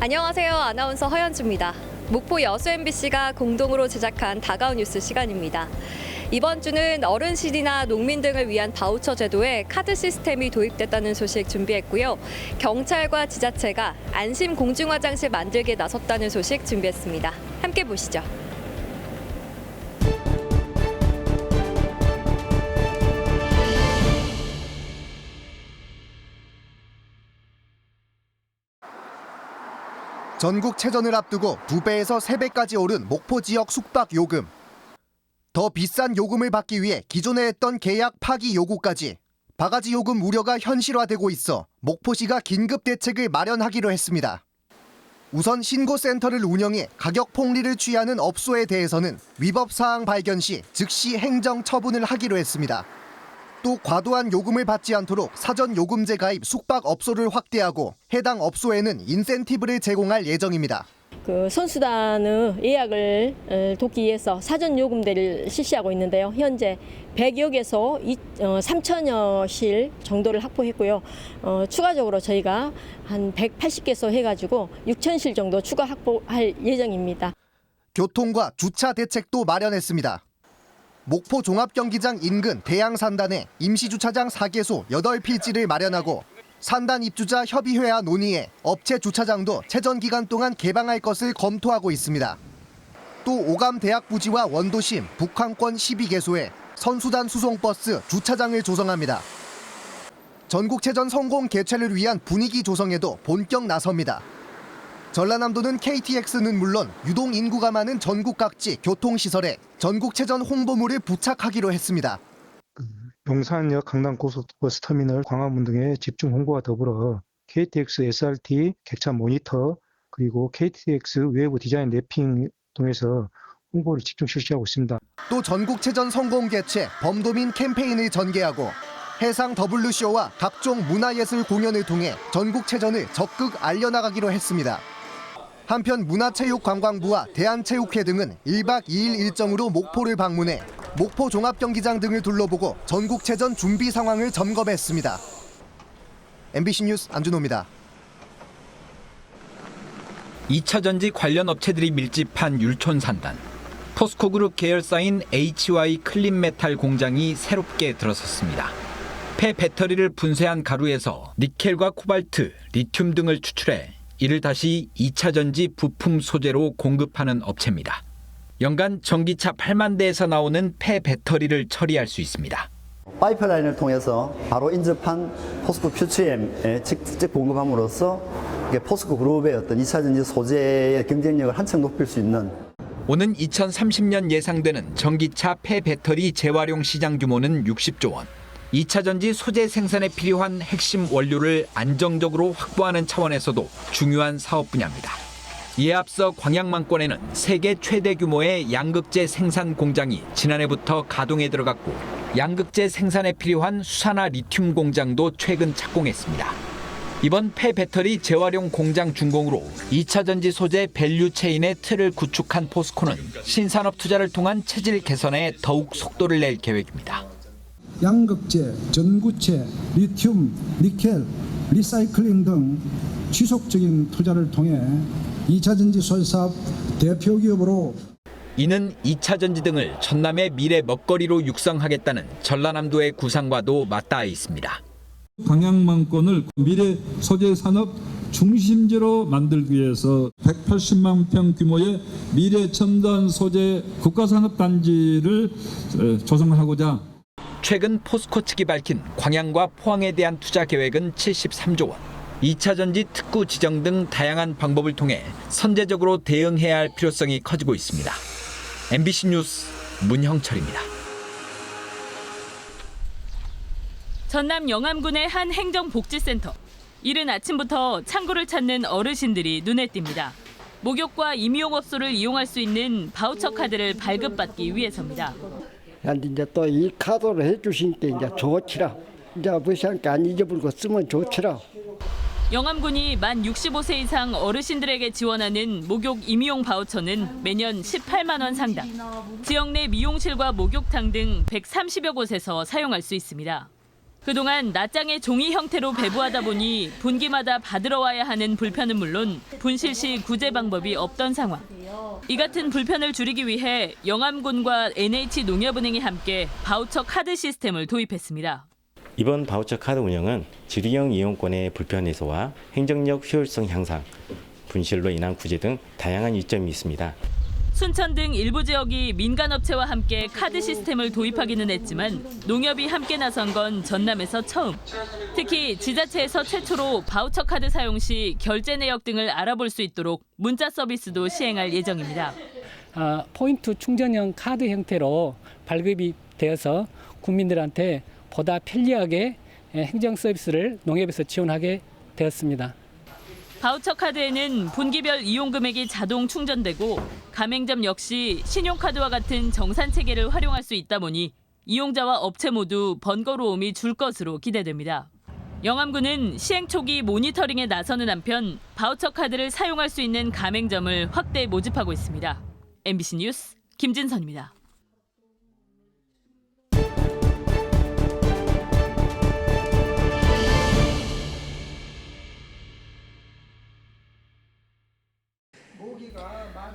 안녕하세요. 아나운서 허연주입니다. 목포 여수 MBC가 공동으로 제작한 다가온 뉴스 시간입니다. 이번 주는 어르신이나 농민 등을 위한 바우처 제도에 카드 시스템이 도입됐다는 소식 준비했고요. 경찰과 지자체가 안심 공중화장실 만들기에 나섰다는 소식 준비했습니다. 함께 보시죠. 전국체전을 앞두고 2배에서 3배까지 오른 목포 지역 숙박 요금. 더 비싼 요금을 받기 위해 기존에 했던 계약 파기 요구까지 바가지 요금 우려가 현실화되고 있어 목포시가 긴급 대책을 마련하기로 했습니다. 우선 신고센터를 운영해 가격 폭리를 취하는 업소에 대해서는 위법 사항 발견 시 즉시 행정 처분을 하기로 했습니다. 또 과도한 요금을 받지 않도록 사전 요금제 가입 숙박업소를 확대하고 해당 업소에는 인센티브를 제공할 예정입니다. 선수단의 예약을 돕기 위해서 사전 요금제를 실시하고 있는데요. 현재 100여개소 3천여 실 정도를 확보했고요. 추가적으로 저희가 한 180개소 해가지고 6천 실 정도 추가 확보할 예정입니다. 교통과 주차 대책도 마련했습니다. 목포 종합경기장 인근 대양산단에 임시주차장 4개소 8필지를 마련하고 산단 입주자 협의회와 논의해 업체 주차장도 체전 기간 동안 개방할 것을 검토하고 있습니다. 또 오감 대학 부지와 원도심, 북한권 12개소에 선수단 수송버스 주차장을 조성합니다. 전국체전 성공 개최를 위한 분위기 조성에도 본격 나섭니다. 전라남도는 KTX는 물론 유동 인구가 많은 전국 각지 교통시설에 전국체전 홍보물을 부착하기로 했습니다. 용산역 강남고속버스터미널 광화문 등의 집중 홍보와 더불어 KTX SRT 객차 모니터 그리고 KTX 외부 디자인 랩핑 통해서 홍보를 집중 실시하고 있습니다. 또 전국체전 성공 개최 범도민 캠페인을 전개하고 해상 W쇼와 각종 문화예술 공연을 통해 전국체전을 적극 알려나가기로 했습니다. 한편 문화체육관광부와 대한체육회 등은 1박 2일 일정으로 목포를 방문해 목포 종합경기장 등을 둘러보고 전국체전 준비 상황을 점검했습니다. MBC 뉴스 안준호입니다. 2차 전지 관련 업체들이 밀집한 율촌산단. 포스코그룹 계열사인 HY 클린메탈 공장이 새롭게 들어섰습니다. 폐배터리를 분쇄한 가루에서 니켈과 코발트, 리튬 등을 추출해 이를 다시 2차 전지 부품 소재로 공급하는 업체입니다. 연간 전기차 8만 대에서 나오는 폐배터리를 처리할 수 있습니다. 파이프라인을 통해서 바로 인접한 포스코 퓨처엠에 직접 공급함으로써 포스코 그룹의 어떤 2차 전지 소재의 경쟁력을 한층 높일 수 있는. 오는 2030년 예상되는 전기차 폐배터리 재활용 시장 규모는 60조 원. 2차 전지 소재 생산에 필요한 핵심 원료를 안정적으로 확보하는 차원에서도 중요한 사업 분야입니다. 이에 앞서 광양만권에는 세계 최대 규모의 양극재 생산 공장이 지난해부터 가동에 들어갔고 양극재 생산에 필요한 수산화 리튬 공장도 최근 착공했습니다. 이번 폐배터리 재활용 공장 준공으로 2차 전지 소재 밸류체인의 틀을 구축한 포스코는 신산업 투자를 통한 체질 개선에 더욱 속도를 낼 계획입니다. 양극재, 전구체, 리튬, 니켈, 리사이클링 등 지속적인 투자를 통해 2차 전지 소재 사업 대표 기업으로 이는 2차 전지 등을 전남의 미래 먹거리로 육성하겠다는 전라남도의 구상과도 맞닿아 있습니다. 광양만권을 미래 소재 산업 중심지로 만들기 위해서 180만 평 규모의 미래 첨단 소재 국가산업단지를 조성하고자 최근 포스코 측이 밝힌 광양과 포항에 대한 투자 계획은 73조 원. 2차 전지 특구 지정 등 다양한 방법을 통해 선제적으로 대응해야 할 필요성이 커지고 있습니다. MBC 뉴스 문형철입니다. 전남 영암군의 한 행정복지센터. 이른 아침부터 창구를 찾는 어르신들이 눈에 띕니다. 목욕과 임용업소를 이용할 수 있는 바우처 카드를 발급받기 위해서입니다. 이제 또 이 카드를 해주시니까 이제 좋지라. 이제 무시하니까 안 잊어버리고 쓰면 좋지라. 영암군이 만 65세 이상 어르신들에게 지원하는 목욕 임용 바우처는 매년 18만 원 상당. 지역 내 미용실과 목욕탕 등 130여 곳에서 사용할 수 있습니다. 그동안 낱장의 종이 형태로 배부하다 보니 분기마다 받으러 와야 하는 불편은 물론 분실 시 구제 방법이 없던 상황. 이 같은 불편을 줄이기 위해 영암군과 NH농협은행이 함께 바우처 카드 시스템을 도입했습니다. 이번 바우처 카드 운영은 지리형 이용권의 불편 해소와 행정력 효율성 향상, 분실로 인한 구제 등 다양한 이점이 있습니다. 순천 등 일부 지역이 민간업체와 함께 카드 시스템을 도입하기는 했지만 농협이 함께 나선 건 전남에서 처음. 특히 지자체에서 최초로 바우처 카드 사용 시 결제 내역 등을 알아볼 수 있도록 문자 서비스도 시행할 예정입니다. 포인트 충전형 카드 형태로 발급이 되어서 국민들한테 보다 편리하게 행정 서비스를 농협에서 지원하게 되었습니다. 바우처 카드에는 분기별 이용 금액이 자동 충전되고 가맹점 역시 신용카드와 같은 정산 체계를 활용할 수 있다 보니 이용자와 업체 모두 번거로움이 줄 것으로 기대됩니다. 영암군은 시행 초기 모니터링에 나서는 한편 바우처 카드를 사용할 수 있는 가맹점을 확대 모집하고 있습니다. MBC 뉴스 김진선입니다.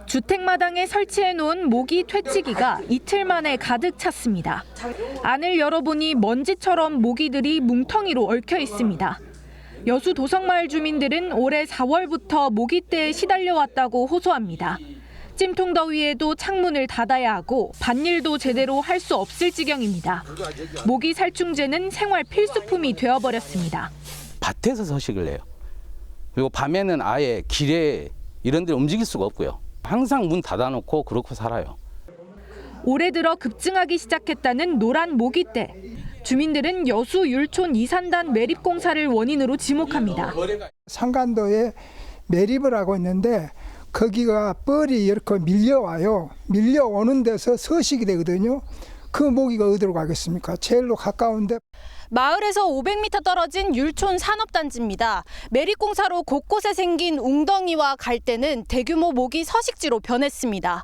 주택마당에 설치해놓은 모기 퇴치기가 이틀 만에 가득 찼습니다. 안을 열어보니 먼지처럼 모기들이 뭉텅이로 얽혀 있습니다. 여수 도성마을 주민들은 올해 4월부터 모기떼에 시달려왔다고 호소합니다. 찜통더위에도 창문을 닫아야 하고 밭일도 제대로 할 수 없을 지경입니다. 모기 살충제는 생활 필수품이 되어버렸습니다. 밭에서 서식을 해요. 그리고 밤에는 아예 길에 이런 데 움직일 수가 없고요. 항상 문 닫아놓고 그렇고 살아요. 올해 들어 급증하기 시작했다는 노란 모기떼. 주민들은 여수 율촌 이산단 매립공사를 원인으로 지목합니다. 상간도에 매립을 하고 있는데 거기가 뻘이 이렇게 밀려와요. 밀려오는 데서 서식이 되거든요. 그 모기가 어디로 가겠습니까? 제일로 가까운데. 마을에서 500m 떨어진 율촌 산업단지입니다. 매립공사로 곳곳에 생긴 웅덩이와 갈대는 대규모 모기 서식지로 변했습니다.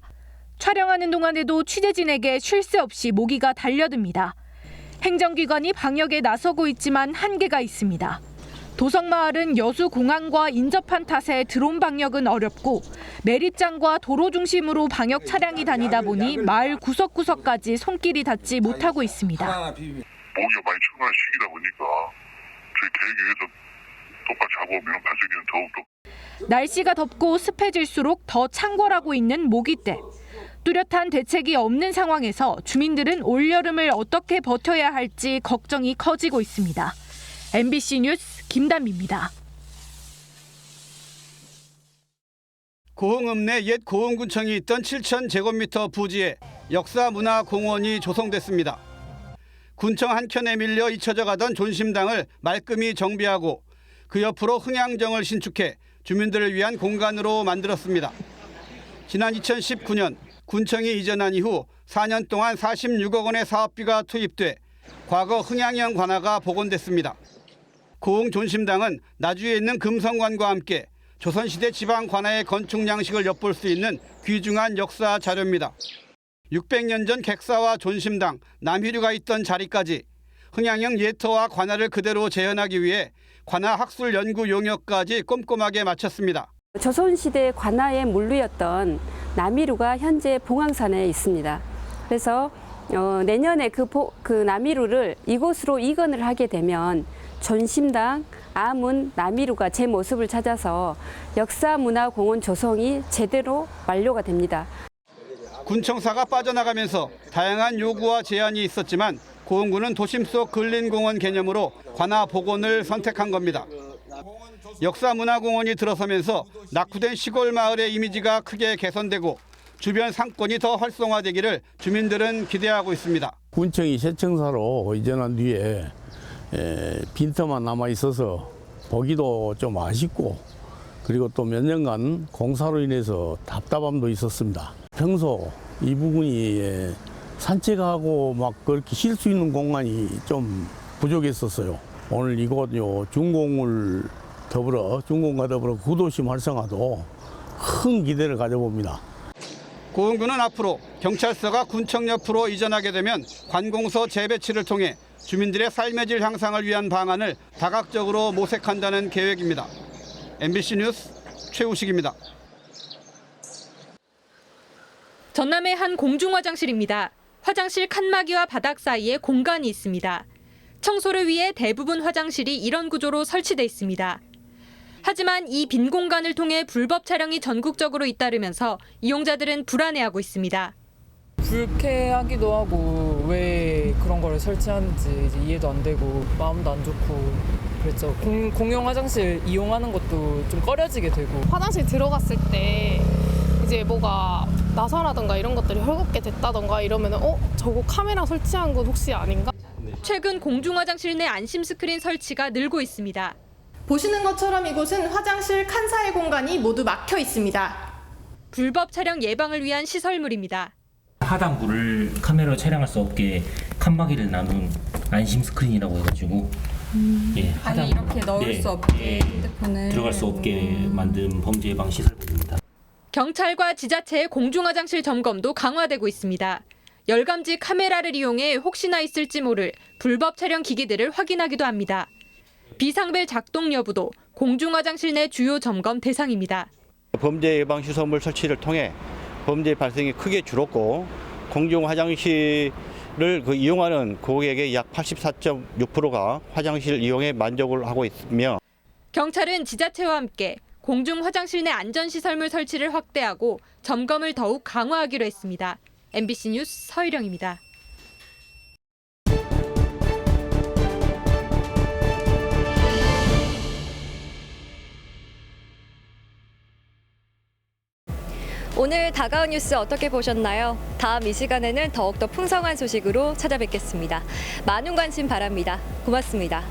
촬영하는 동안에도 취재진에게 쉴 새 없이 모기가 달려듭니다. 행정기관이 방역에 나서고 있지만 한계가 있습니다. 도성마을은 여수공항과 인접한 탓에 드론 방역은 어렵고 매립장과 도로 중심으로 방역 차량이 다니다 보니 마을 구석구석까지 손길이 닿지 못하고 있습니다. 모기가 많이 출근할 시기다 보니까 저희 계획에 의해서 똑같이 하고 오면 발생기는 더욱더. 날씨가 덥고 습해질수록 더 창궐하고 있는 모기떼. 뚜렷한 대책이 없는 상황에서 주민들은 올여름을 어떻게 버텨야 할지 걱정이 커지고 있습니다. MBC 뉴스 김단비입니다. 고흥읍 내 옛 고흥군청이 있던 7,000제곱미터 부지에 역사문화공원이 조성됐습니다. 군청 한켠에 밀려 잊혀져 가던 존심당을 말끔히 정비하고 그 옆으로 흥양정을 신축해 주민들을 위한 공간으로 만들었습니다. 지난 2019년 군청이 이전한 이후 4년 동안 46억 원의 사업비가 투입돼 과거 흥양형 관아가 복원됐습니다. 고흥 존심당은 나주에 있는 금성관과 함께 조선시대 지방 관아의 건축 양식을 엿볼 수 있는 귀중한 역사 자료입니다. 600년 전 객사와 존심당, 남희류가 있던 자리까지 흥양형 예터와 관아를 그대로 재현하기 위해 관아 학술 연구 용역까지 꼼꼼하게 마쳤습니다. 조선시대 관아의 물류였던 남이루가 현재 봉황산에 있습니다. 그래서 내년에 그 남이루를 이곳으로 이관을 하게 되면 존심당, 아문, 남이루가 제 모습을 찾아서 역사문화공원 조성이 제대로 완료가 됩니다. 군청사가 빠져나가면서 다양한 요구와 제안이 있었지만 고흥군은 도심 속 근린공원 개념으로 관아 복원을 선택한 겁니다. 역사문화공원이 들어서면서 낙후된 시골 마을의 이미지가 크게 개선되고 주변 상권이 더 활성화되기를 주민들은 기대하고 있습니다. 군청이 세청사로 이전한 뒤에 빈터만 남아 있어서 보기도 좀 아쉽고 그리고 또 몇 년간 공사로 인해서 답답함도 있었습니다. 평소 이 부분이 산책하고 막 그렇게 쉴 수 있는 공간이 좀 부족했었어요. 오늘 이곳 준공과 더불어 구도심 활성화도 큰 기대를 가져봅니다. 고흥군은 앞으로 경찰서가 군청 옆으로 이전하게 되면 관공서 재배치를 통해 주민들의 삶의 질 향상을 위한 방안을 다각적으로 모색한다는 계획입니다. MBC 뉴스 최우식입니다. 전남의 한 공중화장실입니다. 화장실 칸막이와 바닥 사이에 공간이 있습니다. 청소를 위해 대부분 화장실이 이런 구조로 설치돼 있습니다. 하지만 이 빈 공간을 통해 불법 촬영이 전국적으로 잇따르면서 이용자들은 불안해하고 있습니다. 불쾌하기도 하고 왜 그런 거를 설치하는지 이제 이해도 안 되고 마음도 안 좋고 그랬죠. 공용 화장실 이용하는 것도 좀 꺼려지게 되고. 화장실 들어갔을 때 이제 뭐가 나사라던가 이런 것들이 헐겁게 됐다던가 이러면 저거 카메라 설치한 건 혹시 아닌가? 최근 공중화장실 내 안심 스크린 설치가 늘고 있습니다. 보시는 것처럼 이곳은 화장실 칸 사이 공간이 모두 막혀 있습니다. 불법 촬영 예방을 위한 시설물입니다. 하단부를 카메라로 촬영할 수 없게 칸막이를 나눈 안심 스크린이라고 해가지고 아니 이렇게 넣을 수 없게 핸드폰을 들어갈 수 없게 만든 범죄 예방 시설물입니다. 경찰과 지자체의 공중화장실 점검도 강화되고 있습니다. 열감지 카메라를 이용해 혹시나 있을지 모를 불법 촬영 기기들을 확인하기도 합니다. 비상벨 작동 여부도 공중화장실 내 주요 점검 대상입니다. 범죄 예방 시설물 설치를 통해 범죄 발생이 크게 줄었고 공중 화장실을 이용하는 고객의 약 84.6%가 화장실 이용에 만족을 하고 있으며 경찰은 지자체와 함께 공중 화장실 내 안전시설물 설치를 확대하고 점검을 더욱 강화하기로 했습니다. MBC 뉴스 서희령입니다. 오늘 다가온 뉴스 어떻게 보셨나요? 다음 이 시간에는 더욱더 풍성한 소식으로 찾아뵙겠습니다. 많은 관심 바랍니다. 고맙습니다.